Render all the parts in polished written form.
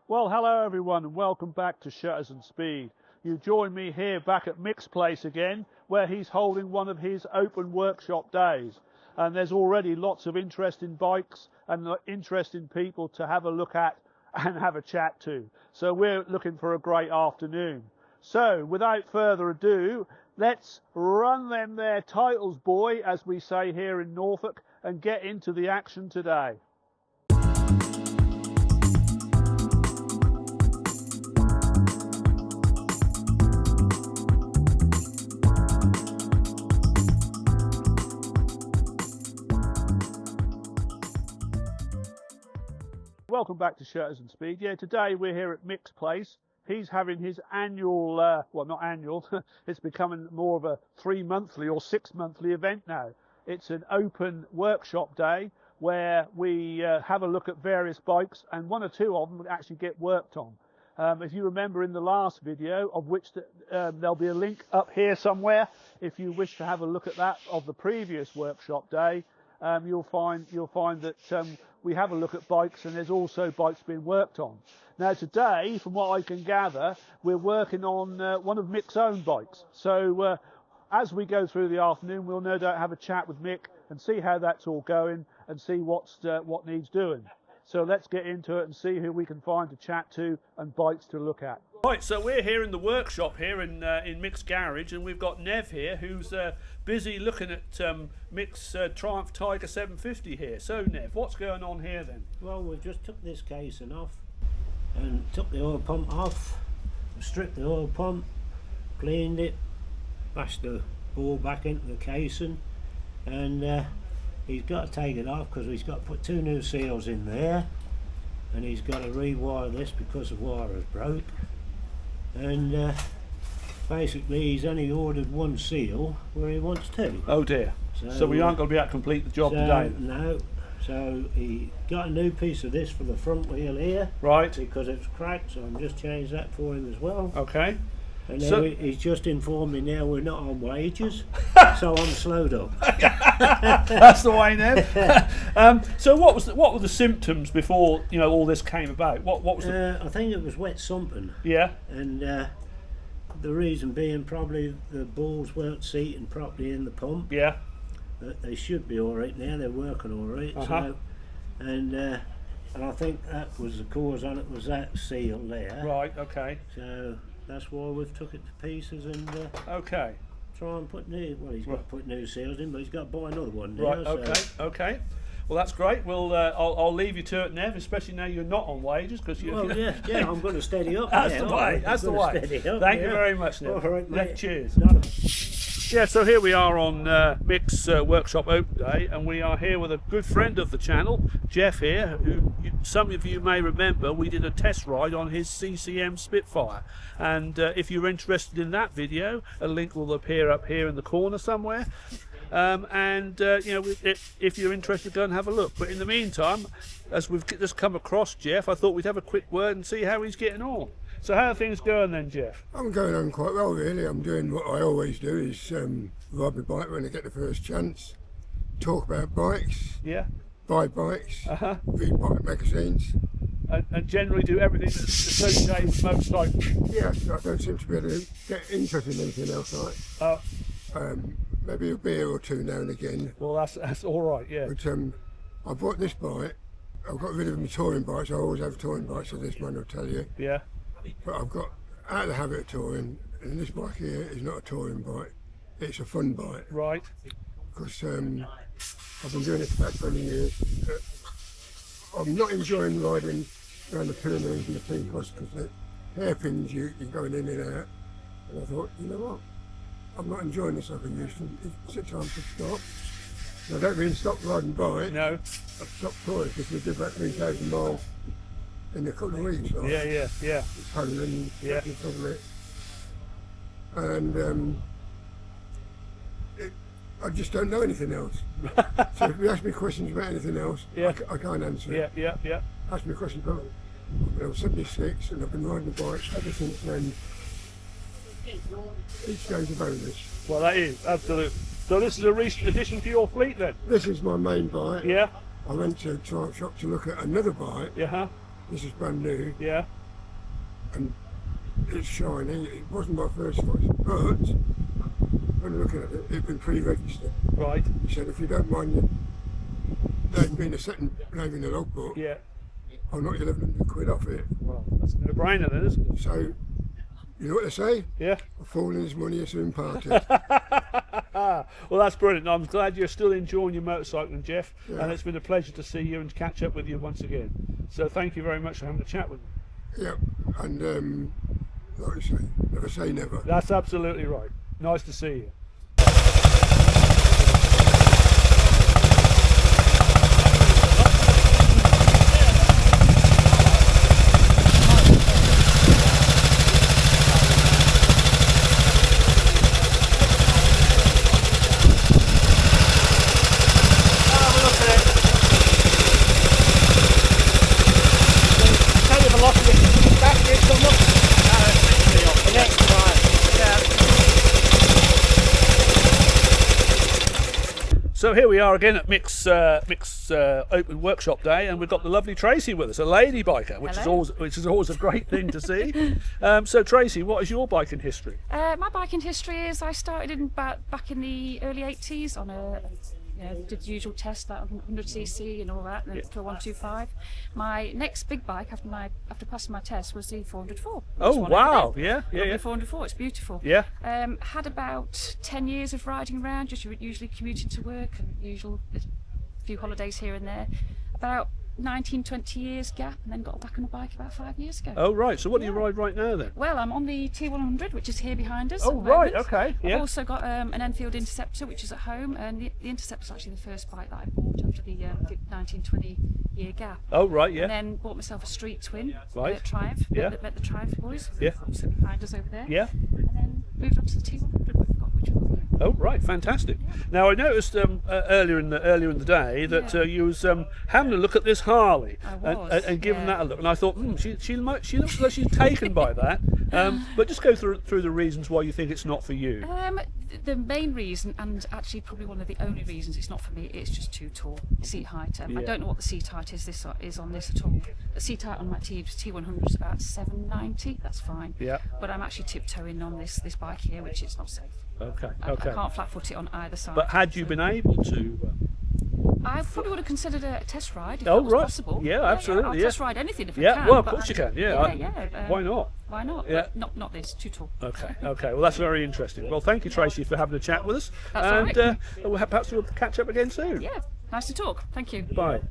Well, hello everyone and welcome back to Shutters and Speed. You join me here back at Micks' place again, where he's holding one of his open workshop days. And there's already lots of interesting bikes and interesting people to have a look at and have a chat to. So we're looking for a great afternoon. So without further ado, let's run them their titles, boy, as we say here in Norfolk, and get into the action today. Welcome back to Shutters and Speed. Yeah, today we're here at Micks' place. He's having his annual, well, not annual, it's becoming more of a 3-monthly or 6-monthly event now. It's an open workshop day where we have a look at various bikes, and one or two of them actually get worked on. If you remember in the last video, of which there'll be a link up here somewhere, if you wish to have a look at that of the previous workshop day, you'll find that we have a look at bikes, and there's also bikes being worked on. Now today, from what I can gather, we're working on one of Mick's own bikes. So as we go through the afternoon, we'll no doubt have a chat with Mick and see how that's all going and see what needs doing. So let's get into it and see who we can find to chat to and bikes to look at. Right, so we're here in the workshop here in Mick's garage, and we've got Nev here who's busy looking at Mick's Triumph Tiger 750 here. So Nev, what's going on here then? Well, we just took this casing off and took the oil pump off, stripped the oil pump, cleaned it, bashed the ball back into the casing, and he's got to take it off because he's got to put 2 new seals in there, and he's got to rewire this because the wire is broke. And basically he's only ordered 1 seal where he wants 2. Oh dear. So we aren't going to be able to complete the job today? No. So he got a new piece of this for the front wheel here. Right. Because it's cracked, so I'm just changed that for him as well. Okay. And now he's just informed me now we're not on wages, so I'm slowed up. That's the way, Nev. So what were the symptoms before all this came about? What was the... I think it was wet sumping. Yeah. And the reason being probably the balls weren't seating properly in the pump. Yeah. But they should be all right now. They're working all right. So, and I think that was the cause on it, was that seal there. Right. Okay. So that's why we've took it to pieces and okay. Try and put new. Well, he's got to put new seals in, but he's got to buy another one now. Right. Okay. So. Okay. Well, that's great. Well, I'll leave you to it, Nev, especially now you're not on wages, because you. Well, yeah, I'm going to steady up. That's the way. That's the way. Thank you very much, Nev. All right, mate. Cheers. Yeah, so here we are on Mick's Workshop Open Day, and we are here with a good friend of the channel, Jeff here, who some of you may remember we did a test ride on his CCM Spitfire. And if you're interested in that video, a link will appear up here in the corner somewhere. If you're interested, go and have a look. But in the meantime, as we've just come across Jeff, I thought we'd have a quick word and see how he's getting on. So how are things going then, Jeff? I'm going on quite well, really. I'm doing what I always do, is ride my bike when I get the first chance, talk about bikes, buy bikes, read bike magazines. And generally do everything that's associated with motorcycling. Yeah, I don't seem to be able to get interested in anything else like maybe a beer or 2 now and again. Well, that's all right, yeah. But I bought this bike. I've got rid of my touring bikes. I always have touring bikes, so this man will tell you. Yeah. But I've got out of the habit of touring, and this bike here is not a touring bike. It's a fun bike. Right. Because I've been doing it for about 20 years. I'm not enjoying riding around the Pyrenees and the Picos because the hairpins you're going in and out. And I thought, you know what? I'm not enjoying this like I used to. It's time to stop. And I don't mean stop riding bike. No. I've stopped touring because we did about 3,000 miles in a couple of weeks. Like. Yeah. It's Poland, and I just don't know anything else. So if you ask me questions about anything else, I can't answer it. Yeah. Ask me questions about, I was 76 and I've been riding the bikes ever since then. Each day's a bonus. Well, that is, absolutely. So this is a recent addition to your fleet then? This is my main bike. Yeah. I went to a Triumph shop to look at another bike. This is brand new, Yeah. and it's shiny. It wasn't my first choice, but when looking at it, it'd been pre-registered. Right. He said, if you don't mind your name being the second name in the logbook, Yeah. I'll knock you 1,100 quid off it. Well, that's a no-brainer then, isn't it? So, you know what they say? Yeah. A fool and his money are soon parted. Well, that's brilliant. I'm glad you're still enjoying your motorcycling, Jeff, Yeah. and it's been a pleasure to see you and catch up with you once again. So thank you very much for having a chat with me. Yep, and like I say, never say never. That's absolutely right. Nice to see you. So here we are again at Micks Open Workshop Day, and we've got the lovely Tracy with us, a lady biker, which is always a great thing to see. So Tracy, what is your biking history? My biking history is I started back in the early 80s on did the usual test like 100cc and all that, and then to a 125. My next big bike after passing my test was the 404. Oh wow, yeah. The 404, it's beautiful. Yeah. Had about 10 years of riding around, just usually commuting to work and usual few holidays here and there. About 19-20 years gap, and then got back on a bike about 5 years ago. Oh right, so what do you ride right now then? Well, I'm on the T100, which is here behind us. Oh right, okay, yeah. I've also got an Enfield Interceptor, which is at home, and the Interceptor is actually the first bike that I bought after the 19-20 year gap. Oh right, yeah. And then bought myself a street twin, Right. Triumph. Yeah. Met the Triumph boys. Yeah. Also behind us over there. Yeah. And then moved on to the T100 we've got, which we've got here. Oh right, fantastic. Now I noticed earlier in the day that you was having a look at this Harley and giving that a look, and I thought, she looks like she's taken by that. But just go through the reasons why you think it's not for you. The main reason, and actually probably one of the only reasons it's not for me, it's just too tall. Seat height. I don't know what the seat height is on this at all. The seat height on my T100 is about 790. That's fine. Yeah. But I'm actually tiptoeing on this bike here, which is not safe. Okay. I can't flat foot it on either side. But had you been able to? I probably would have considered a test ride if Oh that was right. possible. Yeah, absolutely. I'll test ride anything if I Yeah. can. Well, of but course you can. Yeah. Why not? Why not? Yeah. But not this. Too tall. Okay. Okay. Well, that's very interesting. Well, thank you, Tracy, for having a chat with us. That's all and right. perhaps we'll catch up again soon. Yeah. Nice to talk. Thank you. Bye.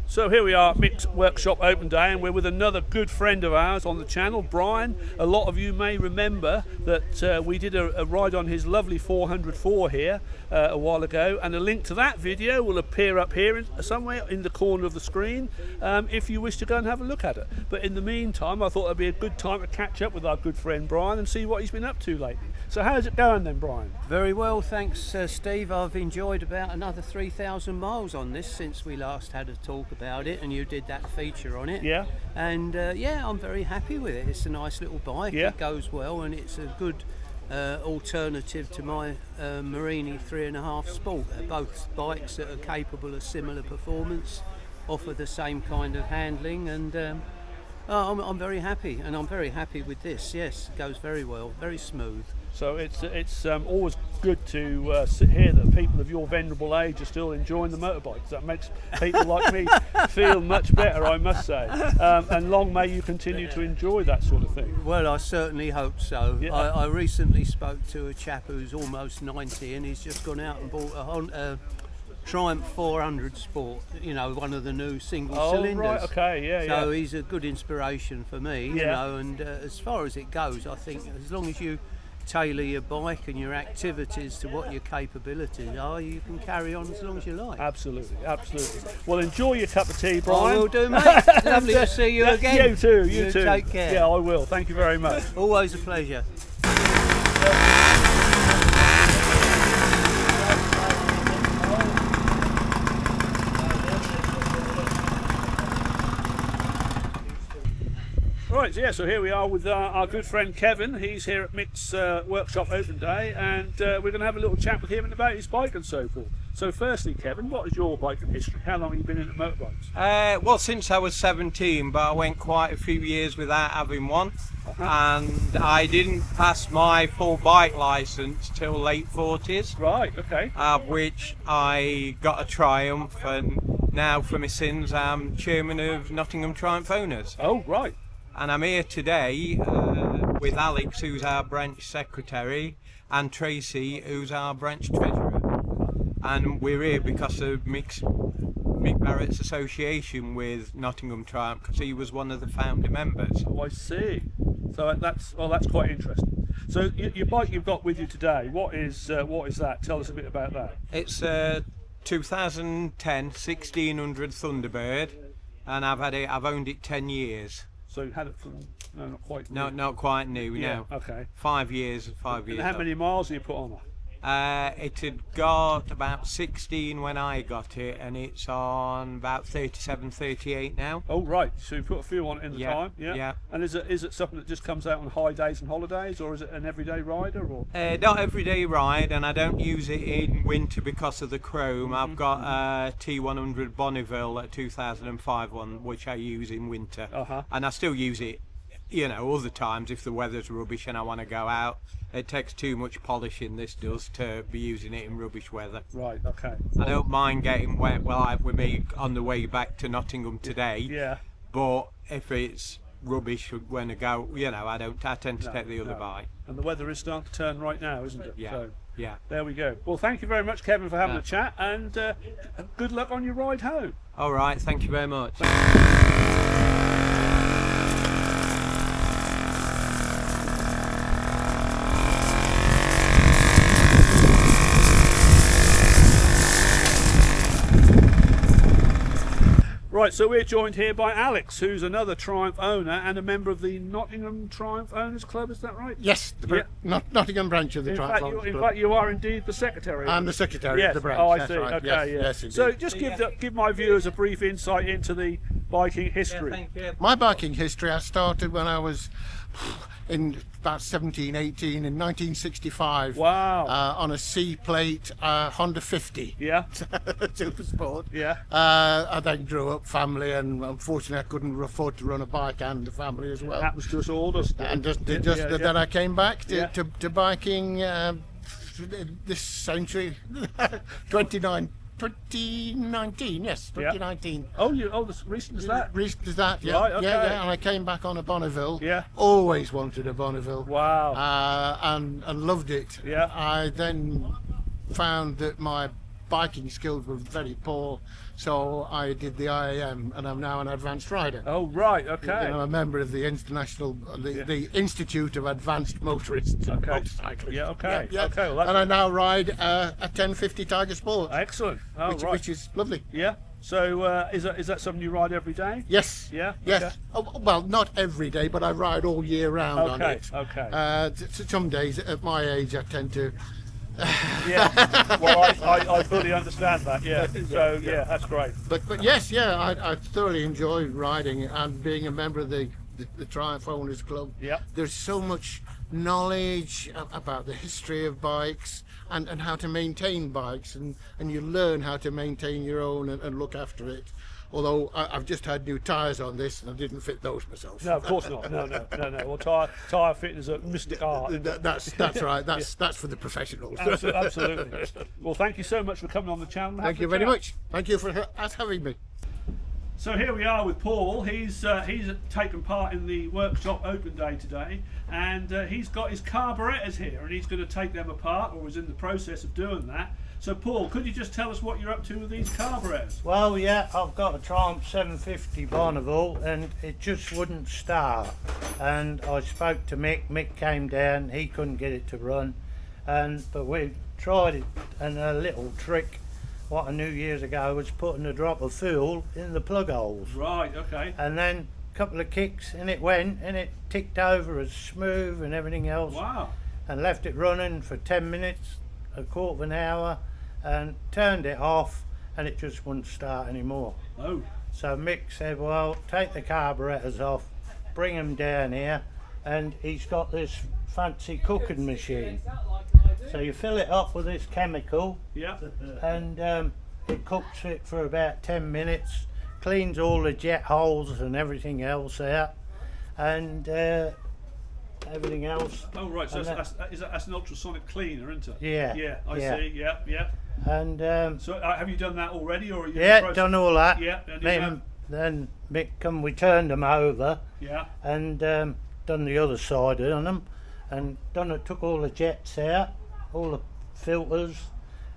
So here we are at Micks Workshop Open Day, and we're with another good friend of ours on the channel, Brian. A lot of you may remember that we did a ride on his lovely 404 here a while ago, and a link to that video will appear up here somewhere in the corner of the screen if you wish to go and have a look at it. But in the meantime, I thought it'd be a good time to catch up with our good friend Brian and see what he's been up to lately. So how's it going then, Brian? Very well, thanks Steve. I've enjoyed about another 3,000 miles on this since we last had a talk about it, and you did that feature on it. Yeah. And I'm very happy with it. It's a nice little bike. Yeah. It goes well, and it's a good alternative to my Marini 3.5 Sport. They're both bikes that are capable of similar performance, offer the same kind of handling, and I'm very happy, and I'm very happy with this. Yes, it goes very well, very smooth. So it's always good to hear that people of your venerable age are still enjoying the motorbikes. That makes people like me feel much better, I must say. And long may you continue to enjoy that sort of thing. Well, I certainly hope so. Yeah. I recently spoke to a chap who's almost 90, and he's just gone out and bought a Triumph 400 Sport, one of the new single cylinders. Right, okay, So he's a good inspiration for me, Yeah. and as far as it goes, I think as long as you tailor your bike and your activities to what your capabilities are, you can carry on as long as you like. Absolutely, absolutely. Well, enjoy your cup of tea, Brian. I will do, mate. Lovely to see you again. You too, you too. Take care. Yeah, I will. Thank you very much. Always a pleasure. Right, so here we are with our good friend Kevin. He's here at Micks Workshop Open Day, and we're going to have a little chat with him about his bike and so forth. So firstly, Kevin, what is your biking history? How long have you been into motorbikes? Well, since I was 17, but I went quite a few years without having one. And I didn't pass my full bike licence till late 40s. Right, okay. Which I got a Triumph, and now for my sins I'm chairman of Nottingham Triumph Owners. Oh, right. And I'm here today with Alex, who's our branch secretary, and Tracy, who's our branch treasurer. And we're here because of Mick Barrett's association with Nottingham Triumph, because he was one of the founder members. Oh, I see. So that's quite interesting. So your bike you've got with you today, what is that? Tell us a bit about that. It's 2010 1600 Thunderbird, and I've owned it 10 years. So you had it for not quite. No, not quite new. Yeah. No. Okay. 5 years. And how many miles have you put on it? It had got about 16 when I got it, and it's on about 37, 38 now. Oh, right. So you put a few on it in the time. Yeah. Yeah. And is it something that just comes out on high days and holidays, or is it an everyday rider? Or Not everyday ride, and I don't use it in winter because of the chrome. I've got a T100 Bonneville, a 2005 one, which I use in winter. And I still use it, other times if the weather's rubbish and I want to go out. It takes too much polishing, this does, to be using it in rubbish weather. Right, okay. I don't mind getting wet, like with me on the way back to Nottingham today. Yeah. But if it's rubbish when I go, I tend to take the other bike. And the weather is starting to turn right now, isn't it? Yeah. So, yeah. There we go. Well, thank you very much, Kevin, for having a chat, and good luck on your ride home. All right, thank you very much. Right, so we're joined here by Alex, who's another Triumph owner and a member of the Nottingham Triumph Owners Club, is that right? Yes, Nottingham branch of the Triumph Owners Club. In fact, you are indeed the secretary. I'm the secretary of the branch. Oh, I that's see. right. Okay, yes, So just give my viewers a brief insight into the biking history. Thank you. My biking history, I started when I was in about 17, 18, in 1965. Wow. On a C-plate Honda 50. Yeah. Super Sport. Yeah. I then grew up family, and unfortunately I couldn't afford to run a bike and a family as well. It happens to us all, doesn't it? And then I came back to biking this century, 2019, yes, 2019. As recent as that? Recent as that, yeah. Right, okay. Yeah, and I came back on a Bonneville. Yeah. Always wanted a Bonneville. Wow. And loved it. Yeah. I then found that my biking skills were very poor, so I did the IAM, and I'm now an advanced rider. Oh, right, okay. I'm a member of the the Institute of Advanced Motorists and Motorcyclists. Yeah, okay. Yeah. Okay, well, and I now ride a 1050 Tiger Sport, excellent. Oh, which is lovely. Yeah. So is that something you ride every day? Yes. Yeah. Yes. Okay. Oh, well, not every day, but I ride all year round on it. Okay. Some days at my age, I tend to. Yeah. Well, I fully understand that. Yeah. So yeah, that's great. But yes, yeah, I thoroughly enjoy riding and being a member of the Triumph Owners Club. Yeah. There's so much knowledge about the history of bikes and how to maintain bikes, and you learn how to maintain your own and look after it. Although I've just had new tyres on this and I didn't fit those myself. No, of course not. No. Well, tyre fitting is a mystic art. That's right. That's for the professionals. Absolutely. Well, thank you so much for coming on the channel. Thank you very much. Thank you for having me. So here we are with Paul. He's taken part in the workshop open day today, and he's got his carburetors here, and he's going to take them apart, or is in the process of doing that. So Paul, could you just tell us what you're up to with these carburetors? Well, yeah, I've got a Triumph 750 Bonneville, and it just wouldn't start. And I spoke to Mick. Mick came down. He couldn't get it to run, but we tried it, and a little trick what I knew years ago was putting a drop of fuel in the plug holes. Right, okay. And then a couple of kicks and it went, and it ticked over as smooth and everything else. Wow. And left it running for 10 minutes, a quarter of an hour, and turned it off, and it just wouldn't start anymore. Oh. So Mick said, well, take the carburetors off, bring them down here, and he's got this fancy cooking machine. So you fill it up with this chemical, Yeah. and it cooks it for about 10 minutes, cleans all the jet holes and everything else out, and everything else. Oh right, so that's an ultrasonic cleaner, isn't it? Yeah. Yeah, I yeah. see. Yeah, yeah. And So have you done that already, or are you? in the yeah, process? done all that. Yeah, and you have- Then Mick we turned them over yeah. and done the other side on them, and took all the jets out, all the filters,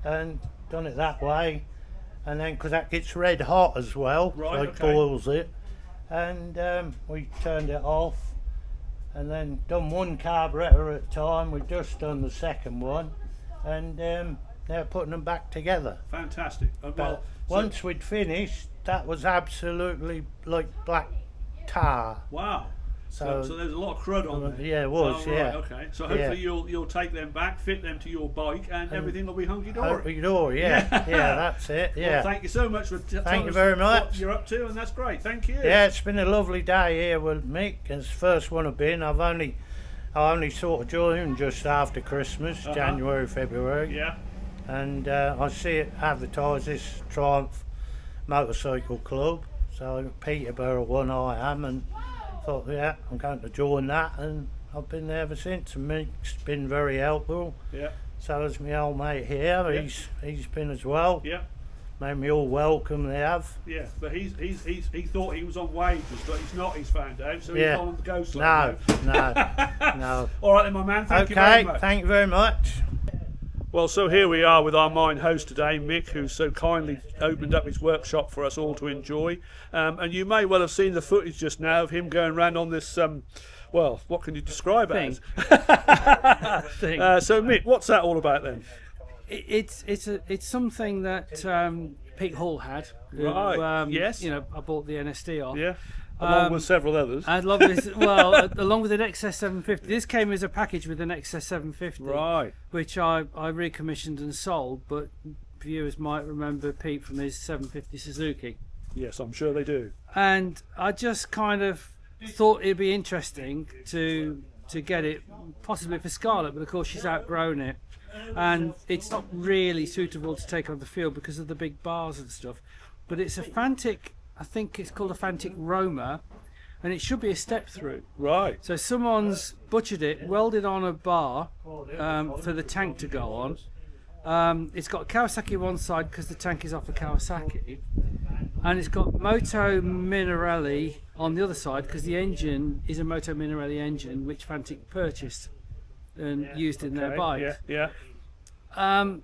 and done it that way. And then, because that gets red hot as well, Right, so it okay. boils it, and we turned it off, and then done one carburetor at a time. We've just done the second one, and now putting them back together. Fantastic. But Well, once we'd finished, that was absolutely like black tar. wow. So there's a lot of crud on there. Yeah, it was. Oh, right, Yeah. okay. So hopefully Yeah. you'll take them back, fit them to your bike, and everything will be hunky dory. Hunky dory, yeah. Yeah, that's it. Well, Yeah. thank you so much for telling Thank you us very what much. you're up to, and that's great. Thank you. Yeah, it's been a lovely day here with Mick. It's the first one I've been. I only sort of joined just after Christmas, January, February, Yeah. and I see it advertised, this Triumph Motorcycle Club. So Peterborough one I am, and thought, yeah, I'm going to join that, and I've been there ever since. And Mick's been very helpful. Yeah. So has my old mate here. Yeah. He's been as well. Yeah. Made me all welcome. They have. Yeah. But he thought he was on wages, but he's not. He's found out. So Yeah. he's on the go slow. No, now. no, no. All right, then, my man. Thank you very Okay, much. thank you very much. Well, so here we are with our mine host today, Mick, who's so kindly opened up his workshop for us all to enjoy. And you may well have seen the footage just now of him going around on this, well, what can you describe it as? Thing. So, Mick, what's that all about then? It's something that Pete Hall had. who, Right, yes. You know, I bought the NSD off. Yeah, along with several others. I love this. Well, along with an XS 750. This came as a package with an XS 750, Right. which I recommissioned and sold. But viewers might remember Pete from his 750 Suzuki. Yes, I'm sure they do. And I just kind of thought it'd be interesting to get it, possibly for Scarlett, but of course she's outgrown it, and it's not really suitable to take on the field because of the big bars and stuff. But it's a Fantic, I think it's called a Fantic Roma, and it should be a step through. Right. So someone's butchered it, welded on a bar for the tank to go on. It's got Kawasaki one side because the tank is off a Kawasaki, and it's got Moto Minerelli on the other side because the engine is a Moto Minerelli engine which Fantic purchased and used in their bike. Yeah, yeah.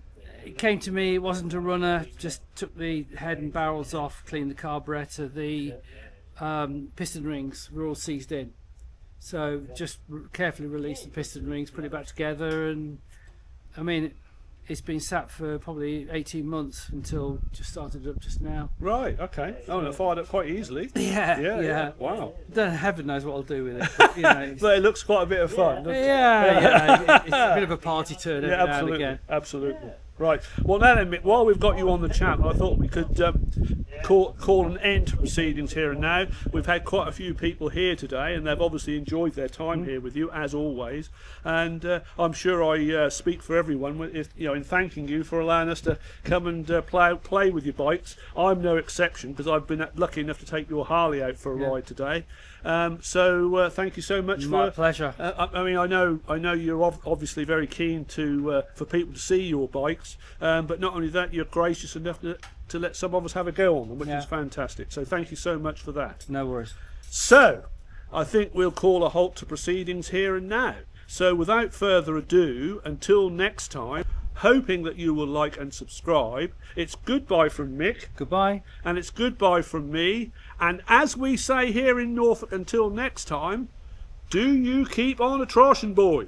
It came to me, it wasn't a runner, just took the head and barrels off, cleaned the carburetor, the piston rings were all seized in. So just carefully released the piston rings, put it back together, and I mean, it's been sat for probably 18 months until just started up just now. Right, okay. Oh, and it fired up quite easily. Yeah. Wow. Heaven knows what I'll do with it. But, you know, it's, But it looks quite a bit of fun, doesn't it? yeah, it's a bit of a party turn every Yeah, now and absolutely, again. absolutely. Right. Well, now then, Mick, while we've got you on the channel, I thought we could call an end to proceedings here and now. We've had quite a few people here today, and they've obviously enjoyed their time here with you, as always. And I'm sure I speak for everyone, in thanking you for allowing us to come and play with your bikes. I'm no exception because I've been lucky enough to take your Harley out for a ride today. So thank you so much. My pleasure. I mean, I know you're obviously very keen to for people to see your bikes, but not only that, you're gracious enough to let some of us have a go on them, which is fantastic. So thank you so much for that. No worries. So I think we'll call a halt to proceedings here and now. So without further ado, until next time, hoping that you will like and subscribe, it's goodbye from Mick. Goodbye. And it's goodbye from me. And as we say here in Norfolk, until next time, do you keep on a troshin', boy.